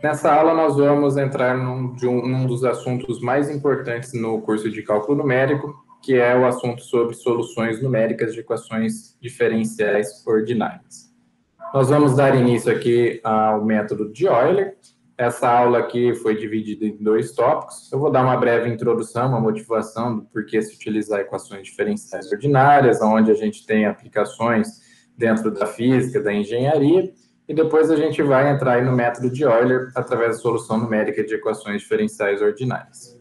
Nessa aula, nós vamos entrar num dos assuntos mais importantes no curso de cálculo numérico, que é o assunto sobre soluções numéricas de equações diferenciais ordinárias. Nós vamos dar início aqui ao método de Euler. Essa aula aqui foi dividida em 2 tópicos. Eu vou dar uma breve introdução, uma motivação do porquê se utilizar equações diferenciais ordinárias, onde a gente tem aplicações dentro da física, da engenharia, e depois a gente vai entrar aí no método de Euler através da solução numérica de equações diferenciais ordinárias.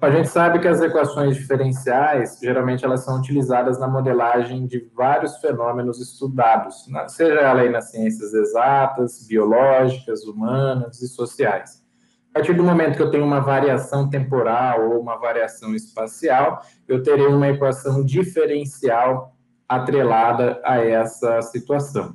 A gente sabe que as equações diferenciais, geralmente, elas são utilizadas na modelagem de vários fenômenos estudados, seja ela aí nas ciências exatas, biológicas, humanas e sociais. A partir do momento que eu tenho uma variação temporal ou uma variação espacial, eu terei uma equação diferencial atrelada a essa situação.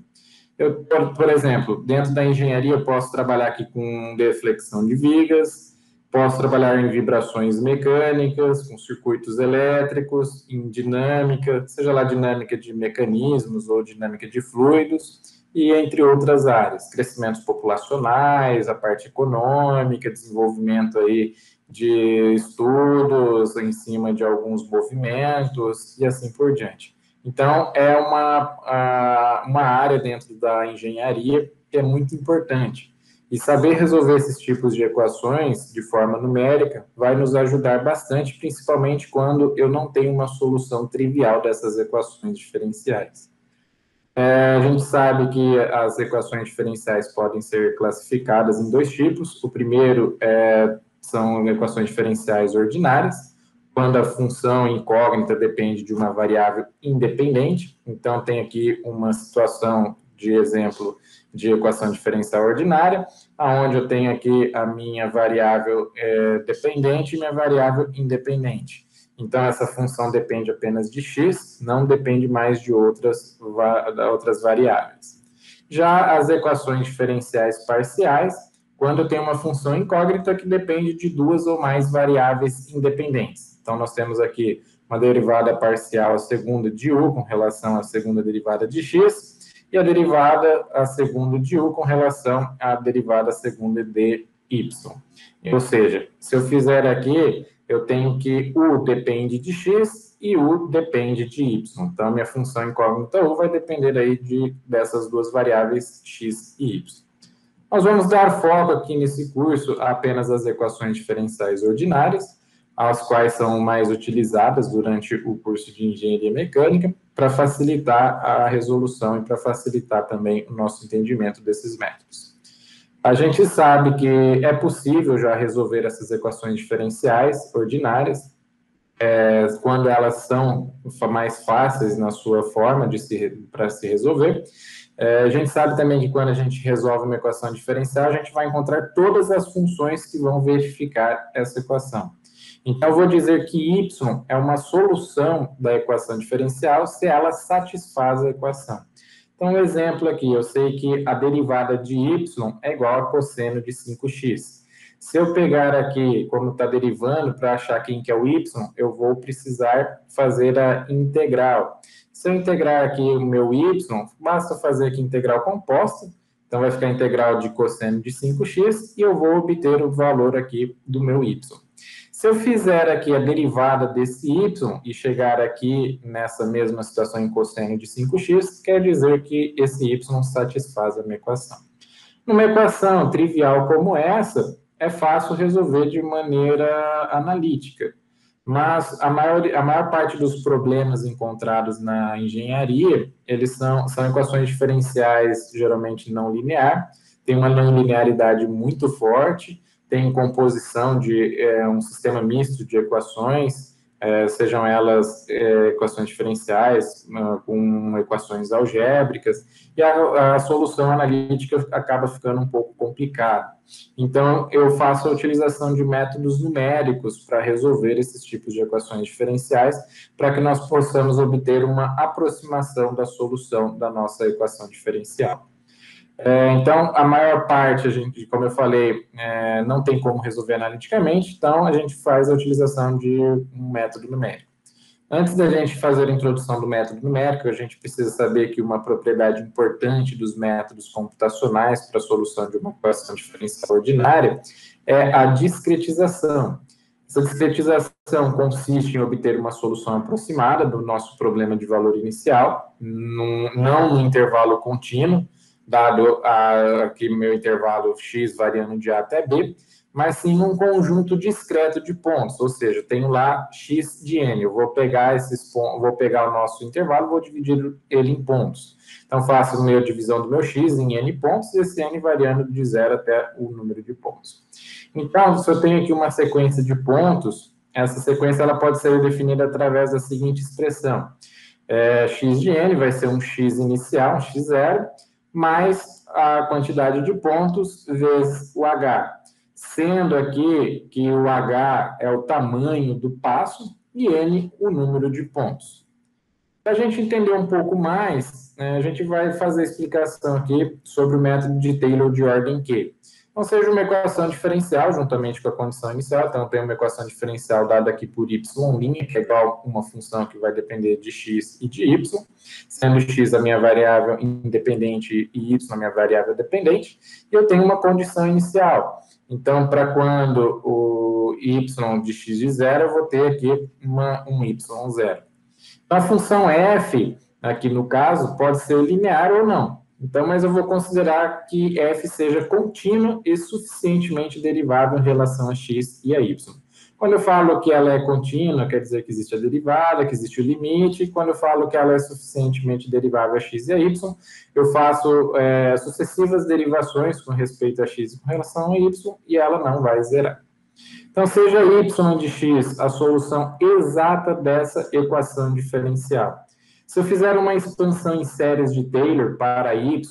Por exemplo, dentro da engenharia, eu posso trabalhar aqui com deflexão de vigas, posso trabalhar em vibrações mecânicas, com circuitos elétricos, em dinâmica, seja lá dinâmica de mecanismos ou dinâmica de fluidos, e entre outras áreas, crescimentos populacionais, a parte econômica, desenvolvimento aí de estudos em cima de alguns movimentos e assim por diante. Então, é uma área dentro da engenharia que é muito importante. E saber resolver esses tipos de equações de forma numérica vai nos ajudar bastante, principalmente quando eu não tenho uma solução trivial dessas equações diferenciais. A gente sabe que as equações diferenciais podem ser classificadas em 2 tipos. O primeiro são equações diferenciais ordinárias, quando a função incógnita depende de uma variável independente. Então, tem aqui uma situação de exemplo de equação diferencial ordinária, onde eu tenho aqui a minha variável dependente e minha variável independente. Então, essa função depende apenas de x, não depende mais de outras variáveis. Já as equações diferenciais parciais, quando eu tenho uma função incógnita que depende de 2 ou mais variáveis independentes. Então, nós temos aqui uma derivada parcial a segunda de u com relação à segunda derivada de x, e a derivada a segunda de u com relação à derivada a segunda de y. Ou seja, se eu fizer aqui, eu tenho que u depende de x e u depende de y. Então, a minha função incógnita u vai depender aí dessas 2 variáveis x e y. Nós vamos dar foco aqui nesse curso apenas às equações diferenciais ordinárias, as quais são mais utilizadas durante o curso de engenharia mecânica, para facilitar a resolução e para facilitar também o nosso entendimento desses métodos. A gente sabe que é possível já resolver essas equações diferenciais ordinárias, quando elas são mais fáceis na sua forma para se resolver. A gente sabe também que quando a gente resolve uma equação diferencial, a gente vai encontrar todas as funções que vão verificar essa equação. Então, eu vou dizer que y é uma solução da equação diferencial se ela satisfaz a equação. Então, um exemplo aqui, eu sei que a derivada de y é igual a cosseno de 5x. Se eu pegar aqui, como está derivando, para achar quem que é o y, eu vou precisar fazer a integral. Se eu integrar aqui o meu y, basta fazer aqui integral composta, então vai ficar integral de cosseno de 5x, e eu vou obter o valor aqui do meu y. Se eu fizer aqui a derivada desse y e chegar aqui nessa mesma situação em cosseno de 5x, quer dizer que esse y satisfaz a minha equação. Numa equação trivial como essa, é fácil resolver de maneira analítica, mas a maior parte dos problemas encontrados na engenharia, eles são equações diferenciais geralmente não linear, tem uma não linearidade muito forte, tem composição de um sistema misto de equações, sejam elas equações diferenciais com equações algébricas, e a solução analítica acaba ficando um pouco complicada. Então, eu faço a utilização de métodos numéricos para resolver esses tipos de equações diferenciais, para que nós possamos obter uma aproximação da solução da nossa equação diferencial. Então, a maior parte, como eu falei, não tem como resolver analiticamente, então a gente faz a utilização de um método numérico. Antes da gente fazer a introdução do método numérico, a gente precisa saber que uma propriedade importante dos métodos computacionais para a solução de uma equação diferencial ordinária é a discretização. Essa discretização consiste em obter uma solução aproximada do nosso problema de valor inicial, não no intervalo contínuo, dado aqui meu intervalo x variando de A até B, mas sim num conjunto discreto de pontos, ou seja, eu tenho lá x de n, eu vou pegar vou pegar o nosso intervalo e vou dividir ele em pontos. Então, faço a minha divisão do meu x em n pontos, e esse n variando de 0 até o número de pontos. Então, se eu tenho aqui uma sequência de pontos, essa sequência ela pode ser definida através da seguinte expressão. X de n vai ser um x inicial, um x0, mais a quantidade de pontos vezes o h. Sendo aqui que o h é o tamanho do passo e n o número de pontos. Para a gente entender um pouco mais, a gente vai fazer a explicação aqui sobre o método de Taylor de ordem Q. Então, seja uma equação diferencial, juntamente com a condição inicial, então eu tenho uma equação diferencial dada aqui por y', que é igual a uma função que vai depender de x e de y, sendo x a minha variável independente e y a minha variável dependente, e eu tenho uma condição inicial. Então, para quando o y de x de 0, eu vou ter aqui um y0. Então, a função f, aqui no caso, pode ser linear ou não. Então, mas eu vou considerar que f seja contínua e suficientemente derivável em relação a x e a y. Quando eu falo que ela é contínua, quer dizer que existe a derivada, que existe o limite. E quando eu falo que ela é suficientemente derivável a x e a y, eu faço sucessivas derivações com respeito a x e com relação a y, e ela não vai zerar. Então, seja y de x a solução exata dessa equação diferencial. Se eu fizer uma expansão em séries de Taylor para y,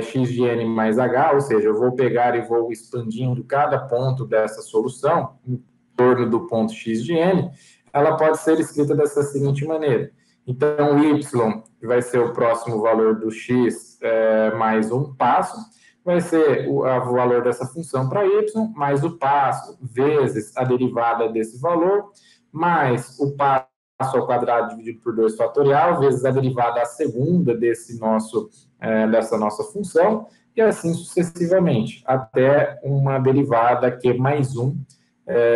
x de n mais h, ou seja, eu vou pegar e vou expandindo cada ponto dessa solução em torno do ponto x de n, ela pode ser escrita dessa seguinte maneira. Então, y, que vai ser o próximo valor do x mais um passo, vai ser o valor dessa função para y, mais o passo, vezes a derivada desse valor, mais o passo ao quadrado dividido por 2 fatorial, vezes a derivada à segunda dessa nossa função, e assim sucessivamente, até uma derivada q mais 1,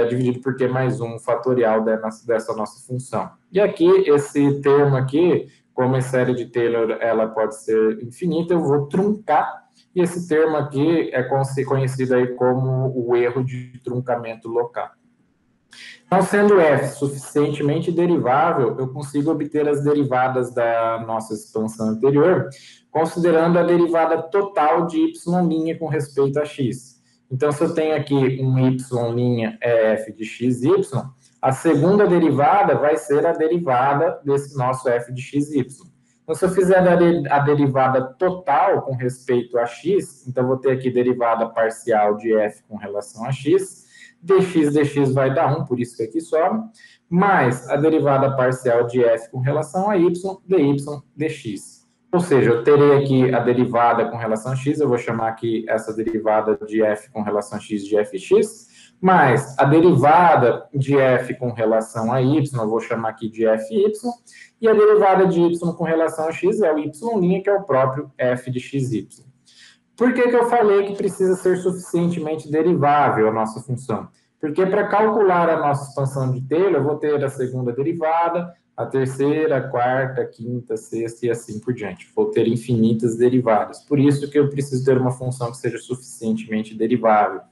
dividido por q mais 1 fatorial dessa nossa função. E aqui, esse termo aqui, como a série de Taylor ela pode ser infinita, eu vou truncar, e esse termo aqui é conhecido aí como o erro de truncamento local. Então, sendo f suficientemente derivável, eu consigo obter as derivadas da nossa expansão anterior, considerando a derivada total de y' com respeito a x. Então, se eu tenho aqui um y' é f de xy, a segunda derivada vai ser a derivada desse nosso f de xy. Então, se eu fizer a derivada total com respeito a x, então vou ter aqui derivada parcial de f com relação a x, dx vai dar 1, por isso que aqui sobra, mais a derivada parcial de f com relação a y, dy dx. Ou seja, eu terei aqui a derivada com relação a x, eu vou chamar aqui essa derivada de f com relação a x de fx, mais a derivada de f com relação a y, eu vou chamar aqui de fy, e a derivada de y com relação a x é o y', que é o próprio f de xy. Por que eu falei que precisa ser suficientemente derivável a nossa função? Porque para calcular a nossa expansão de Taylor, eu vou ter a segunda derivada, a terceira, a quarta, a quinta, a sexta e assim por diante. Vou ter infinitas derivadas. Por isso que eu preciso ter uma função que seja suficientemente derivável.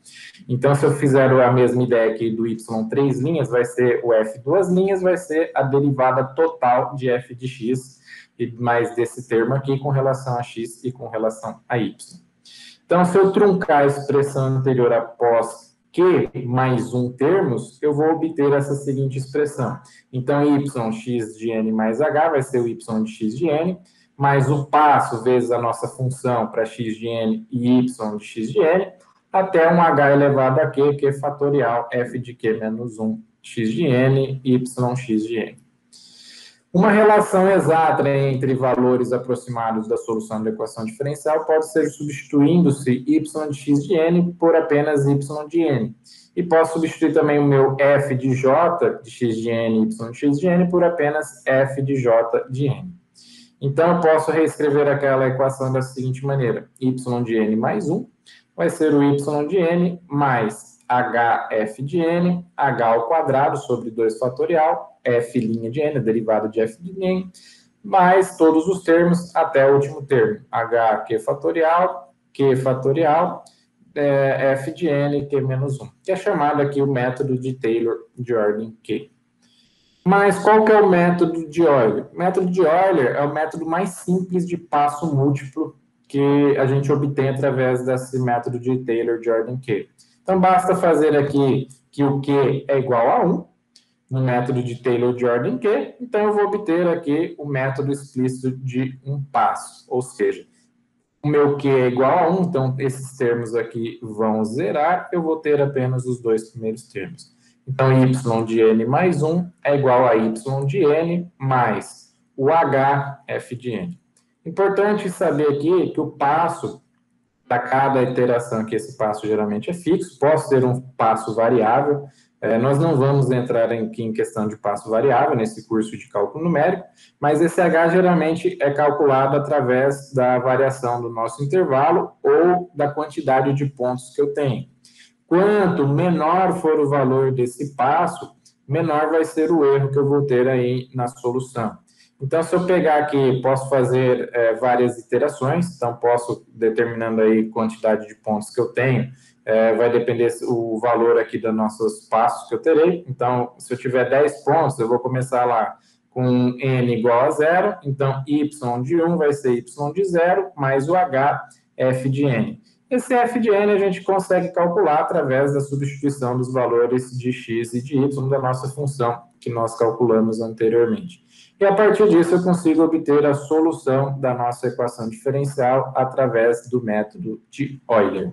Então, se eu fizer a mesma ideia aqui do y 3 linhas, vai ser o f 2 linhas, vai ser a derivada total de f de x, e mais desse termo aqui com relação a x e com relação a y. Então, se eu truncar a expressão anterior após q mais 1 termos, eu vou obter essa seguinte expressão. Então, yx de n mais h vai ser o y de x de n, mais o passo vezes a nossa função para x de n e y de x de n, até um h elevado a q, que é fatorial f de q menos 1, x de n, yx de n. Uma relação exata entre valores aproximados da solução da equação diferencial pode ser substituindo-se y de x de n por apenas y de n. E posso substituir também o meu f de j de x de n, y de x de n, por apenas f de j de n. Então, eu posso reescrever aquela equação da seguinte maneira. Y de n mais 1 vai ser o y de n mais hf de n, h ao quadrado sobre 2 fatorial, f' de n, a derivada de f de n, mais todos os termos até o último termo. hq fatorial, q fatorial, f de n, q menos 1, que é chamado aqui o método de Taylor de ordem Q. Mas qual que é o método de Euler? O método de Euler é o método mais simples de passo múltiplo que a gente obtém através desse método de Taylor de ordem Q. Então, basta fazer aqui que o Q é igual a 1, no método de Taylor de ordem Q, então eu vou obter aqui o método explícito de um passo, ou seja, o meu Q é igual a 1, então esses termos aqui vão zerar, eu vou ter apenas os dois primeiros termos. Então, y de n mais 1 é igual a y de n mais o h f de n. Importante saber aqui que o passo, para cada iteração, que esse passo geralmente é fixo, posso ter um passo variável. Nós não vamos entrar aqui em questão de passo variável nesse curso de cálculo numérico, mas esse h geralmente é calculado através da variação do nosso intervalo ou da quantidade de pontos que eu tenho. Quanto menor for o valor desse passo, menor vai ser o erro que eu vou ter aí na solução. Então, se eu pegar aqui, posso fazer várias iterações, então posso, determinando aí a quantidade de pontos que eu tenho, vai depender o valor aqui dos nossos passos que eu terei. Então, se eu tiver 10 pontos, eu vou começar lá com n igual a 0, então y de 1 vai ser y de 0, mais o h, f de n. Esse f de n a gente consegue calcular através da substituição dos valores de x e de y da nossa função que nós calculamos anteriormente. E a partir disso eu consigo obter a solução da nossa equação diferencial através do método de Euler.